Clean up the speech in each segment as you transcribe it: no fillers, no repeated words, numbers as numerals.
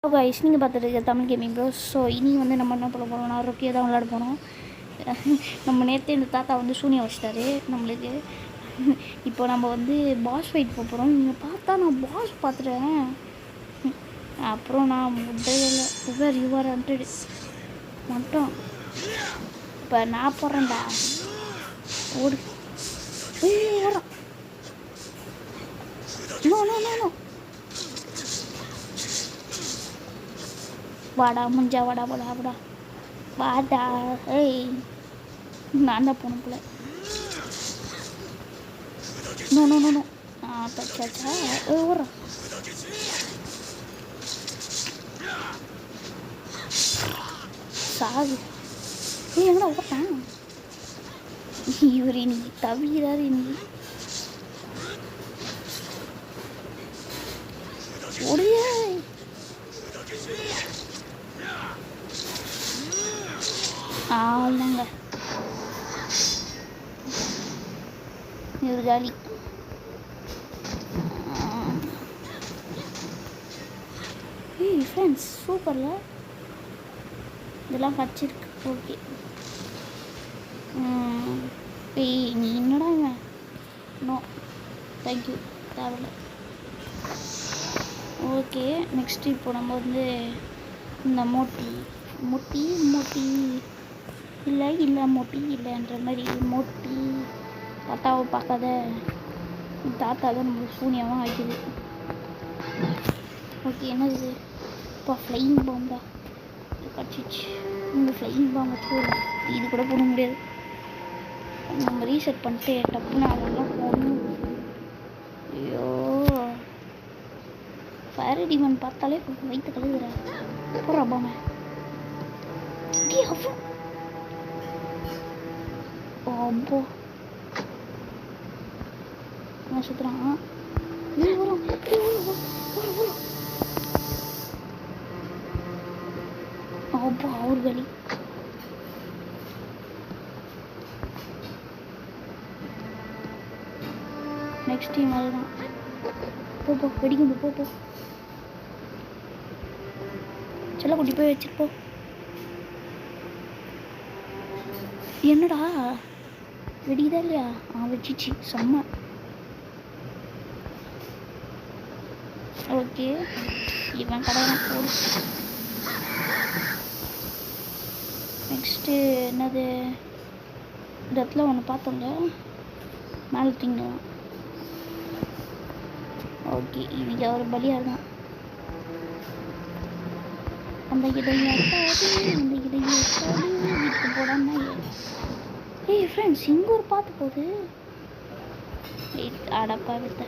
Hello guys, நீங்கள் பார்த்துட்டு இருக்க தமிழ் கேமிங் ப்ரோ. ஸோ இனி வந்து நம்ம என்ன பண்ண போகிறோம்னா ரொக்கியை தான் விளையாட போகிறோம். நம்ம நேற்று இந்த தாத்தா வந்து சூனியம் வச்சிட்டாரு நம்மளுக்கு. இப்போ நம்ம வந்து பாஸ் ஃபைட் போகிறோம். நீங்கள் பார்த்தா நான் பாஸ் பார்த்துட்டேன். அப்புறம் நான் முடியலை. இவர் யுவர் ஹண்ட்ரட் மட்டும் இப்போ நான் போடுறேன்டா. ஓடு ஓடுறான். நோ நோ நோ நோ வாடா முஞ்சா வாடா வாடா வாடா வாடா. ஏய் நான் தான் போன போல. நோ நோ நோ நோ தச்சாச்சா. ஓடுறா சாகு. ஏய் எங்கடா ஓட்டான் இவர்? இன்னைக்கு தவிராரு. இன்னைக்கு ஒடிய ஆமாங்க இவர் ஜாலி. ஏய் ஃப்ரெண்ட்ஸ் சூப்பரில் இதெல்லாம் கிடச்சிருக்கு. ஓகே. ஏய் நீ என்னடா இவன்? நோ தேங்க்யூ, தேவையில்ல. ஓகே நெக்ஸ்ட்டு இப்போ நம்ம வந்து இந்த மோட்டி மொட்டி மோட்டி இல்லை இல்லை மொட்டி இல்லைன்ற மாதிரி மோட்டி தாத்தாவை பார்க்காத தாத்தா தான் நம்ம சூனியமாக ஆகிடுது. ஓகே என்னது இப்போ ஃப்ளையிங் பாம்பா கட்சிச்சு. இந்த ஃப்ளையிங் பாம்பை போடலாம். இது கூட போட முடியாது. நம்ம ரீசெட் பண்ணிட்டு டப்புன்னு அதெல்லாம் போடணும். ஐயோ ஃபயர் டிமன் பார்த்தாலே வயிற்று கழுவுறேன். போடுறா பாமை. அப்போ என்ன சுற்றுறான்? வரும் அப்போ அவர் வலி. நெக்ஸ்ட் டைம் அதுதான். போ வெடிக்கும். போ செல்ல குட்டி போய் வச்சுருப்போ. என்னடா வெடிக்குதா இல்லையா? வச்சிச்சு செம்ம. ஓகே இவன் கடையெல்லாம் போடு. நெக்ஸ்ட்டு என்னது? இந்த இடத்துல ஒன்று பார்த்தோங்க மேலே திங்கலாம். ஓகே இவங்க ஒரு பலியாக தான். அந்த இடையே வீட்டுக்கு போடாம. ஏய் ஃப்ரெண்ட்ஸ் இங்கே ஒரு பார்த்து போகுது. அடப்பா விட்ட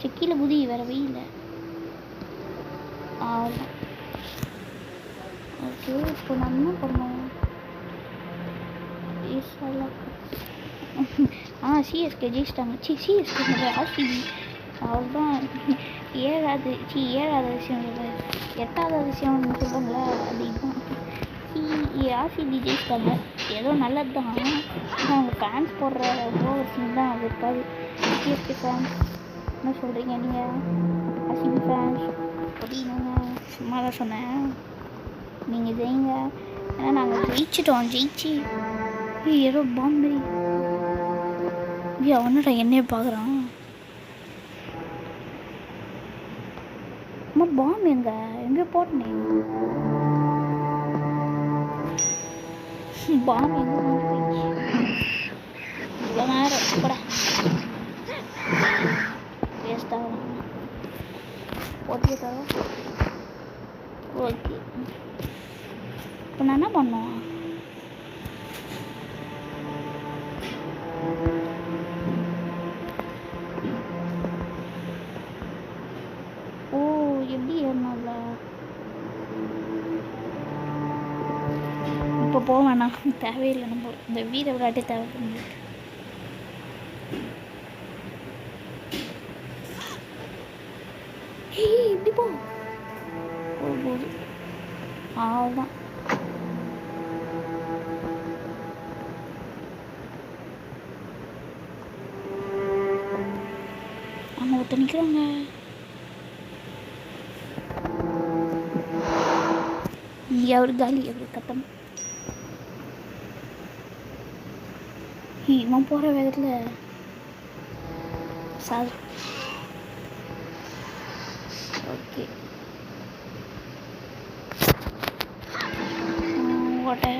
செக்கியில் புதி வேறு வெயில். ஆமாம் ஓகே. இப்போ நான் என்ன பண்ணோம்? சிஎஸ்கே ஜெயிச்சிட்டாங்க. சிஎஸ்கே ஆர்சிபி அவ்வளோதான். ஏழாவது விஷயம் இல்லை, 8வது விஷயம்னு சொல்லுவாங்களே அது இதுதான். ஆர்சிபி ஜெயிச்சிட்டாங்க. ஏதோ நல்லது தான். அவங்க ஃபேன்ஸ் போடுற ஓவர்ஸிங் தான் அது இருக்காது. சிஎஸ்கே ஃபேன்ஸ் என்ன சொல்கிறீங்க நீங்கள்? ஆர்சிபி ஃபேன்ஸ் அப்படின்னாங்க. சும்மா தான் சொன்னேன். நீங்கள் ஜெயிங்க. ஏன்னா நாங்கள் ஜெயிச்சு ஏதோ பாம்பு அவனடா என்னைய பார்க்குறான். அம்மா பாம்பு எங்கே போட்டேன்? பாம்பு எங்கே போயிடுச்சு? இவ்வளோ நேரம் கூட வேஸ்ட்டாக போட்டு தரோம். ஓகே இப்போ நான் என்ன பண்ணோம்? எப்படி ஏறினால இப்போ போக வேணாம், தேவையில்லை. நம்ம இந்த வீர விளையாட்டே தேவைப்படுது. இப்படி போகுது அவ்வளோதான். அங்கே ஒருத்தர் நிற்கிறாங்க. அவர் காலி அவர் கட்டம். இவன் போகிற வேகத்தில் சார் ஓகே ஓட்ட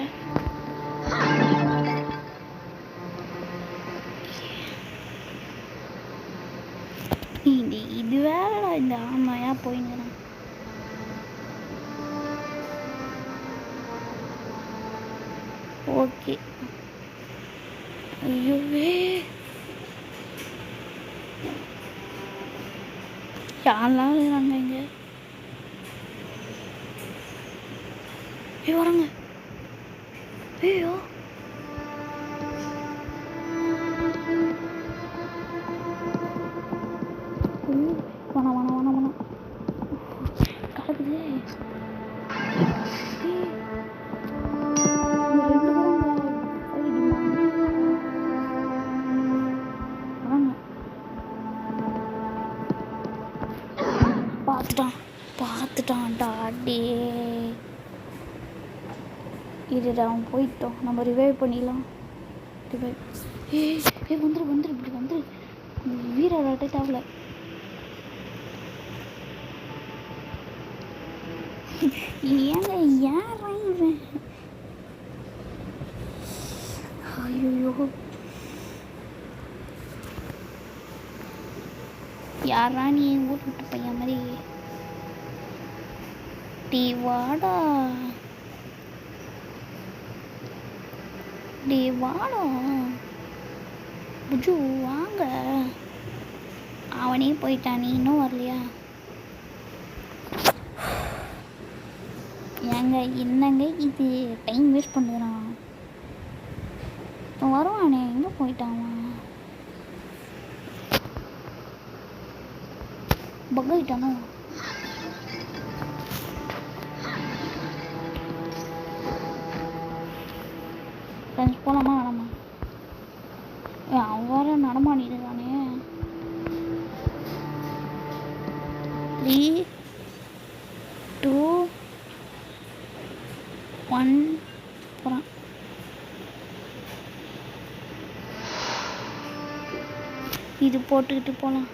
இது வேறடா இந்த ஆமாயா போயிங்கிறேன். ஓகே ஐயோவே யாரெல்லாம் இருக்கிறாங்க இங்கே வராங்க. ஐயோ வேணாம் வேணாம் வேணாம் வேணாம் கலக்குது. பார்த்துட்டான்டா டே. இதுடா அவன் போயிட்டோம். நம்ம ரிவைவ் பண்ணிடலாம். ரிவைவ் வந்துரு இப்படி வந்துரு. வீரராட்டே தேவையில்ல. ஏங்க யாரா இவன்? ஐயோ யாரா நீ எங்கள் ஊர் விட்டு பையன் மாதிரி டீ வாடா டே வாடா புஜு வாங்க. அவனே போயிட்டான், நீ இன்னும் வரலையா? ஏங்க என்னங்க இது டைம் வேஸ்ட் பண்ணுறான். வருவானே எங்கே போயிட்டான்? பக் ஆகிட்டானோ? ஃப்ரெண்ட்ஸ் போகலாமா வேணாமா? அவன் வேறு நடமாடிடுதானே. 3 2 1 போகிறான். இது போட்டுக்கிட்டு போகலாம்.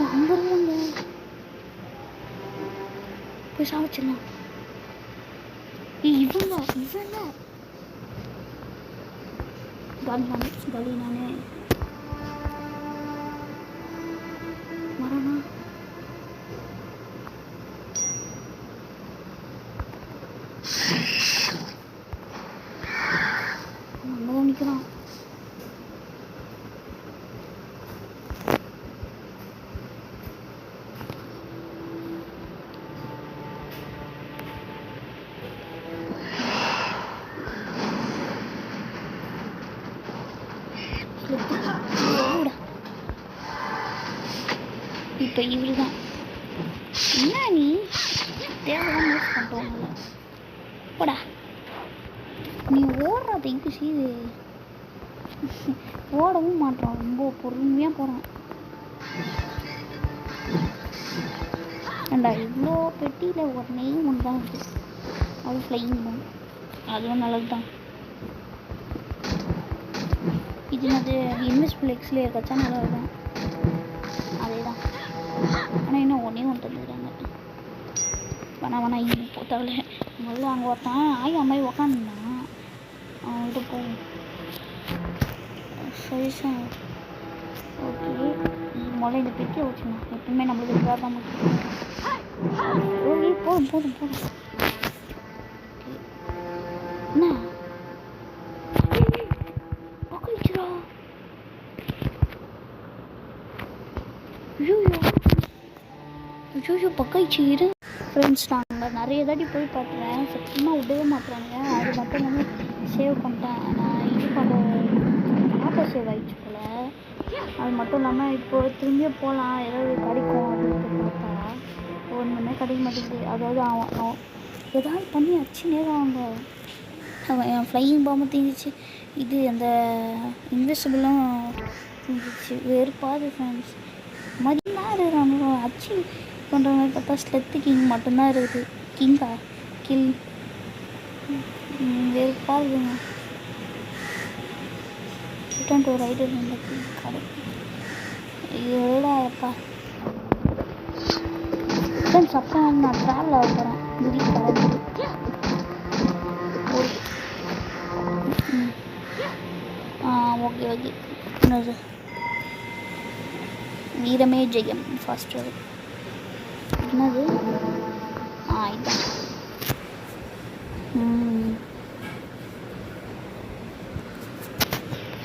அங்கே போய் சாப்பிச்சிடலாம். இவங்க காலி நானே வரேண்ணா. அங்கதான் நிற்கிறான். இப்போ இவரு தான். என்ன நீ தேவைதான் யூஸ் பண்ணுறோம்ல போடா. நீ ஓடுறத இங்கு சீது ஓடவும் மாட்டான். ரொம்ப பொறுமையாக போகிறான். ஏண்டா இவ்வளோ பெட்டியில் ஒரு நெய்யும் ஒன்று தான் இருக்குது. அது ஃப்ளையிங் போன், அதுவும் நல்லது தான். இது அது இன்வெஸ்ட்பிள் எக்ஸ்லேயே இருக்கச்சா நல்லா இருக்கும். அதே தான். ஆனால் இன்னும் ஒன்று தந்துடுறாங்க. வேணா இங்கே போத்தாவில் முதல்ல அங்கே ஒருத்தான் ஆகி அம்மாயி உக்காந்துருந்தான். அவன்கிட்ட போகும். சரி சார் ஓகே. முதல்ல இந்த பெட்டியை வச்சுக்கணும். எப்பவுமே நம்மளுக்கு இதுவாக தான் முக்கியம். ஓகே போதும் என்ன பக்கழிச்சிரா. ஐயோ பக்கழிச்சு இரு. ஃப்ரெண்ட்ஸ் நாங்கள் நிறைய தாட்டி போய் பார்த்துறேன். சத்தியமாக விடவே மாட்டுறாங்க. அது மட்டும் இல்லாமல் சேவ் பண்ணிட்டேன். நான் இது பண்ண ஆட்டோ சேவ் ஆகிடுச்சு போல். அது மட்டும் இல்லாமல் இப்போது திரும்பியே போகலாம் ஏதாவது கிடைக்கும் அப்படின்ட்டு பார்த்தா ஒன்றுமே கிடைக்க மாட்டேங்குது. அதாவது அவன் ஏதாவது பண்ணி அச்சு நேரம் அவன் என் ஃப்ளையிங் பாம்பு தீர்ந்துச்சு. இது அந்த இன்வெஸ்டிபிளும் தீர்ந்துச்சு. வெறுப்பாது ஃப்ரெண்ட்ஸ். மதியமாக இருக்கிறாங்க அச்சு பண்ணுற மாதிரி பார்த்தா ஸ்லெத்து கிங் மட்டும்தான் இருக்குது. கிங்கா கில் வெறுப்பாக இருக்குங்க. ரிட்டர்ன் டு ரைடர் இந்த கடை இதோடப்பா ஃப்ரெண்ட்ஸ். அப்புறம் நான் ட்ராவல் ஆக போகிறேன் திடீர் கடை. Okay okay. என்னது வீரமே ஜெயம் ஃபர்ஸ்ட். என்னது இதான்.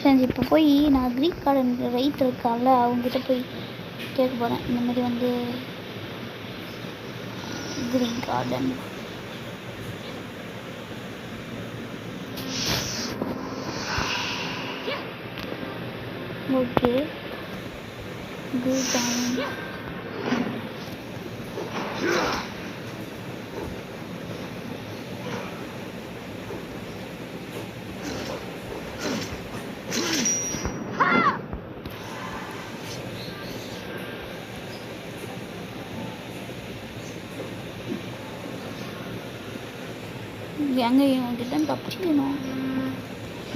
சரி இப்போ போய் நான் க்ரீக் கார்டன் ரைட் இருக்கால அவங்ககிட்ட போய் கேட்க போகிறேன். இந்த மாதிரி வந்து Greek garden okay Greek garden எங்கே இவங்கிட்ட தப்பிக்கணும்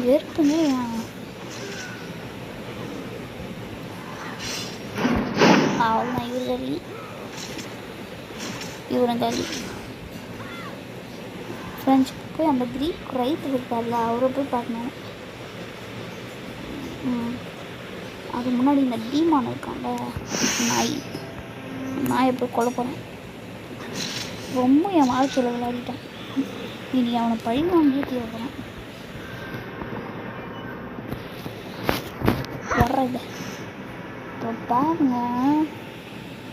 வெறுப்புங்க. அவ்வளோதான் இவர் கறி இவரை கறி. ஃப்ரெண்ட்ஸ் போய் அந்த க்ரீக் ரைட் இருக்கார்ல அவரை போய் பார்க்கணும். அது முன்னாடி இந்த டீமான் இருக்காங்க நாயை போய் கொலை போகிறேன். ரொம்ப என் வாழ்க்கையில் விளையாடிட்டேன். இனி அவனை பழி வாங்கியே தேவைப்படான். வர்றத இப்போ பாருங்க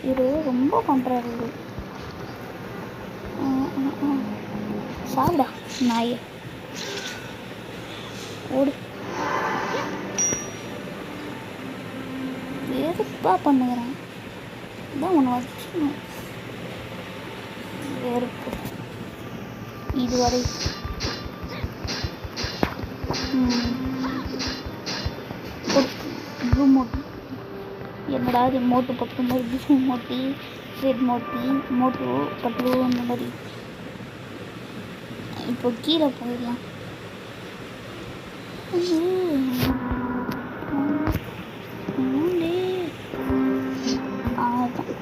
இவர் ரொம்ப பண்ணுறாரு. சாப்பிடா நாயை ஓடு. வெறுப்பாக பண்ணுகிறேன். இதான் ஒன்று வச்சுக்கணும் வெறுப்பு. இதுவரை ப்ளூ மோட்டி என்னடா அது மோட்டு பக்கம் மாதிரி ப்ளூ மோட்டி ரெட் மோட்டி மோட்டு பட்டு அந்த மாதிரி. இப்போ கீழே போயிடலாம்.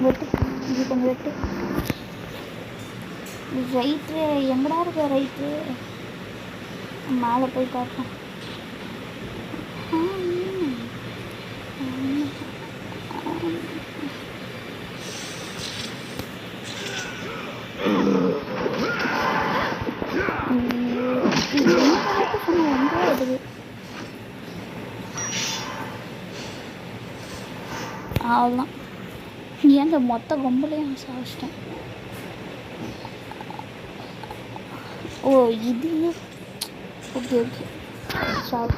வெட்டு இது கொஞ்சம் வெட்டு. ரைட்டு எங்கடா இருக்க ரைட்டு மேலே போய் பார்ப்போம். அவ்வளோதான். ஏங்க மொத்த கொம்பலையும் சாப்பிட்டேன். ஓ இது ஓகே ஓகே சாரி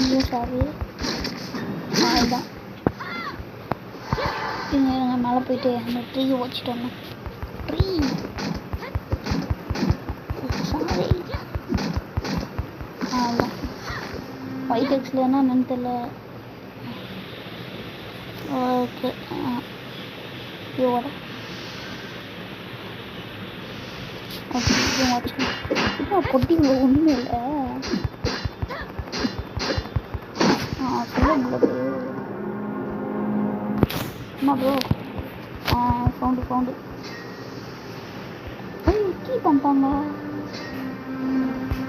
இது சாரி அதுதான். இங்கே மேலே போயிட்டு அந்த ட்ரீ வச்சுட்டோம். ட்ரீ சாரி அதுதான் ஒயிட் எக்ஸ்லன்னா என்னன்னு தெரியல. ஓகே இதோட பொட்டிங்க ஒன்றுமே இல்லை. சொல்ல என்ன ப்ரோ சவுண்டு கீ பண்ணிட்டாங்க.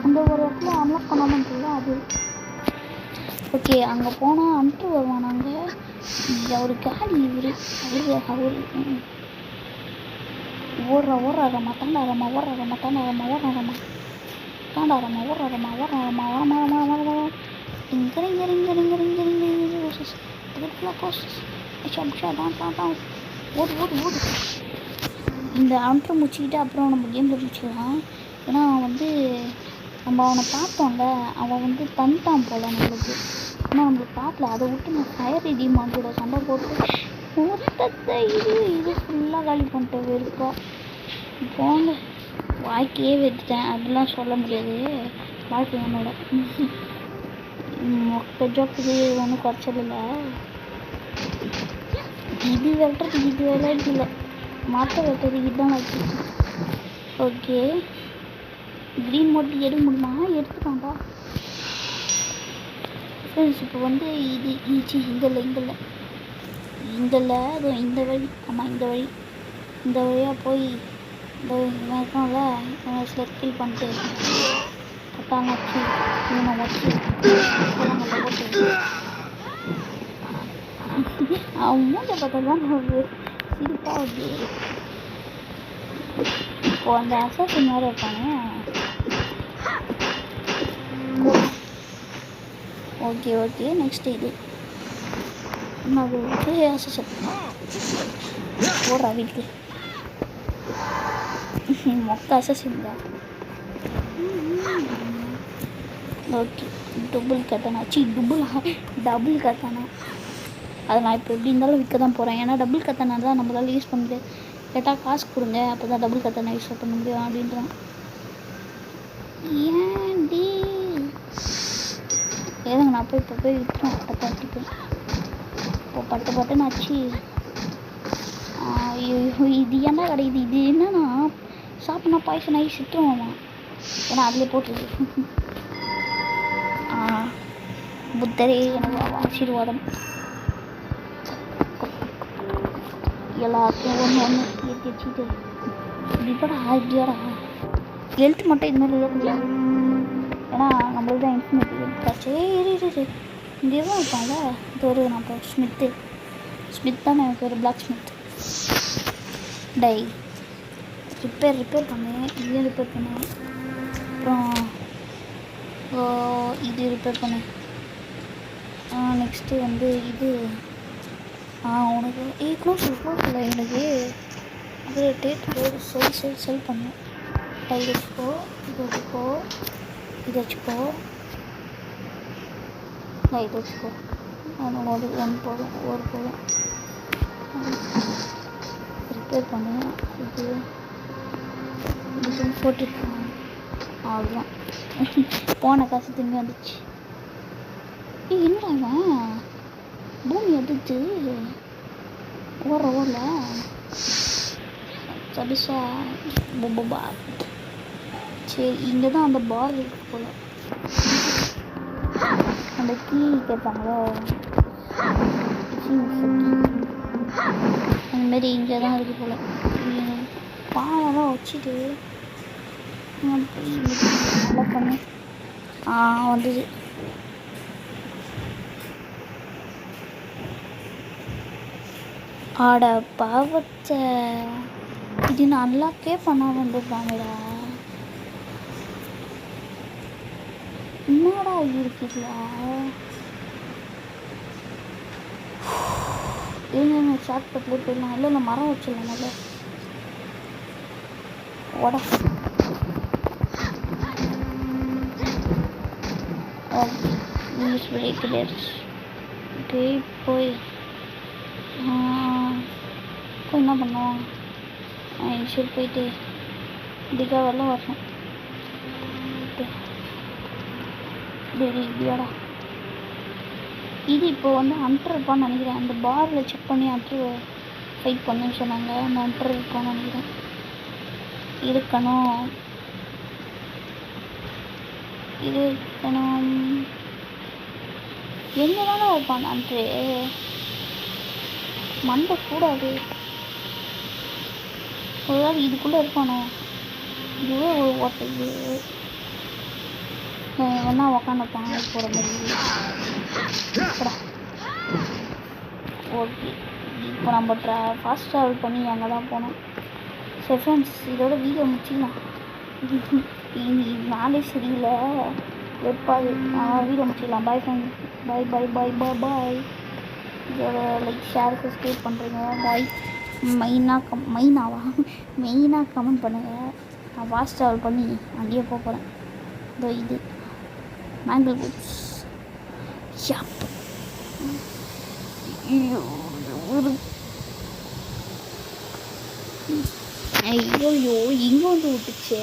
அந்த ஒரு இடத்துல அன்லாக் பண்ணாமல் தெரியல அது. ஓகே அங்கே போனால் அனுப்பிட்டு வருவான். நாங்கள் அவர் காலி அவர் ஓடுறாரம்மா தாண்டாரம்மா ஓடு. இந்த அவுட்ரு முடிச்சுக்கிட்டு அப்புறம் நம்ம கேமில் முடிச்சுக்கலாம். ஏன்னா வந்து நம்ம அவனை பார்த்தோம்ல அவன் வந்து தந்துட்டான் போல் நம்மளுக்கு. ஆனால் நம்மளுக்கு பார்க்கல. அதை விட்டு நான் ஃபயர் டிமாண்டோட சண்டை போட்டு மொத்தத்தை இது ஃபுல்லாக காலி பண்ணிட்டேன். வெறுப்பா போங்க வாழ்க்கையே வெட்டுட்டேன். அதெல்லாம் சொல்ல முடியாது. வாழ்க்கை என்னோட மொத்த ஜோக்குது ஒன்றும் குறைச்சல் இல்லை. இது வெட்டுறதுக்கு இது விளையாட்டு இல்லை, மற்ற வெட்டுறதுக்கு தான் வச்சு. ஓகே, க்ரீன் மட்டும் எடுக்க முடியுமா? எடுத்துட்டான்டா ஃப்ரெண்ட்ஸ். இப்போ வந்து இது ஈச்சி இங்கே அதுவும் இந்த வழி. ஆமாம், இந்த வழியாக போய் இந்த இருக்கோம்ல, ஸ்லெக்கில் பண்ணிட்டு கட்டாங்க வச்சு இவனை வச்சு போட்டு அவன் மூஞ்ச பார்த்தா தான் ஒரு சிரிப்பாக வருது. இப்போ அந்த அசாசின் வேறு இருப்பானே. ஓகே நெக்ஸ்ட் இது அது அசாசன் போடுறா வீட்டுக்கு. மொத்த அசாசின் தான். ஓகே, டபுள் கத்தானா அதை நான் இப்போ எப்படி இருந்தாலும் விற்க தான் போகிறேன். ஏன்னா டபுள் கத்தானா தான் நம்மளால் யூஸ் பண்ண முடியாது. கேட்டால் காசு கொடுங்க, அப்போ தான் டபுள் கத்தானா யூஸ் பண்ண முடியும் அப்படின்றான். ஏன்டி ஏதாங்க நான் இப்போ போய் விற்றுறேன். பட்டாட்டிக்கு இப்போ பட்டுன்னு ஆச்சு. இது என்ன கிடையாது? இது என்னன்னா சாப்பிட்னா பாய்சன் ஆகி சுற்றுவோமா? ஏன்னா அதிலே போட்டுருக்கு. புத்தரே எனக்கு ஆசீர்வாதம். எல்லாத்தையும் ஒன்று ஏற்றி வச்சுட்டு இப்படியாடா ஹெல்த் மட்டும் இது மாதிரி இல்லை. ஏன்னா நம்மளுக்கு தான் இன்ஃபர்மேட்டிவ் எடுத்தாச்சு. சரி இங்கே தான் இருப்பாங்க. இது ஒரு நான் இப்போ ஸ்மித் தான் எனக்கு ஒரு பிளாக் ஸ்மித். டை ரிப்பேர் பண்ணேன். இதையும் ரிப்பேர் பண்ணேன். அப்புறம் இது ரிப்பேர் பண்ணேன். நெக்ஸ்ட்டு வந்து இது உனக்கு க்ளோஸ் இல்லை எனக்கு. அது டேட் போடு செல் பண்ணேன். டை வச்சுக்கோ, இது வச்சுக்கோ, இது வச்சுக்கோ, இது வச்சுக்கோ. அதனோட போதும் ரிப்பேர் பண்ணேன். இது போட்டுருக்கேன். அவ்வளோதான். போன காசு திரும்பி வந்துச்சு. என்னடா பூமி அதிர்த்து ஓரல சபிஷா பொப்பா. சரி, இங்கே தான் அந்த பார் இருக்கு போல். அந்த கீ கேட்பாங்களோ, அந்தமாரி இங்கே தான் இருக்குது போல். பாலெல்லாம் வச்சுட்டு நல்லா பண்ணு. வந்தது. ஆட பாவத்தை இது நல்லாக்கே பண்ணாமல் வந்துருக்காங்கடா. என்னடா இருக்குல்ல? இருங்க, ஷார்ட் கட்லேயே போயிடலாம். இல்லை மரம் வச்சிடலாம். நல்லா ஓட போய் என்ன பண்ணுவோம்? சரி, போயிட்டு இதுக்காக வரலாம் வரணும். இப்படியாடா இது இப்போ வந்து அண்டர் இருப்பான்னு நினைக்கிறேன். அந்த பாரில் செக் பண்ணி அண்டர் ஃபைட் பண்ணுன்னு சொன்னாங்க. அந்த அண்டர் இருப்பான்னு நினைக்கிறேன். இருக்கணும் எங்கே தானே இருப்பான் அன்று. மண்டை கூடாது. ஒரு வேளை இதுக்குள்ளே இருப்பானோ? இதுவே ஒரு ஓட்டது வேணா உக்காந்துப்பான் போகிற மாதிரி. ஓகே, இப்போ நம்ம ஃபாஸ்ட் ட்ராவல் பண்ணி அங்கே தான் போனோம். சரி ஃப்ரெண்ட்ஸ், இதோட வீடியோ முடிச்சிக்கலாம். நாளே சரியில்லை, வெப்பாது. வீடியோ முடிச்சிக்கலாம். Bye friends. பாய். இதோட லைக் ஷேர் சப்ஸ்கிரைப் பண்ணுறீங்க. பாய். மெயினாக கமெண்ட் பண்ணுங்கள். நான் ஃபாஸ்ட் ட்ராவல் பண்ணி அங்கேயே போக போகிறேன். இதோ இது மேங்கிள் புட்ஸ். ஐயோ இங்கே வந்து விட்டுச்சே.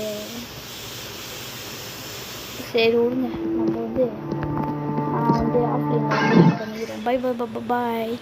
சரி விடுங்க, நம்ம வந்து நான் வந்து ஆஃப்லைன் பண்ணிக்கிறேன். பாய்.